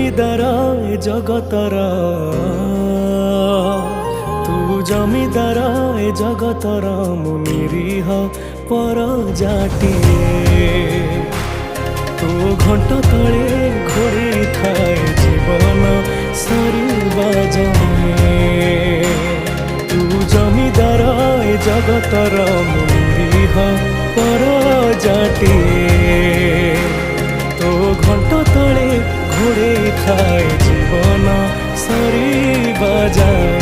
জমিদার এ জগতর, তু জমিদার এ জগতর, মু নিরীহ পরজাটিয়ে। তু ঘণ্ট তলে ঘোড়ি থায়ে জীবন সরিবা যাଏ। তু জমিদার এ জগতর, মু নিরীহ পরজাটিয়ে। তো ঘণ্ট তলে ঘোড়েই থায়ে জীবন সরিবা যাଏ।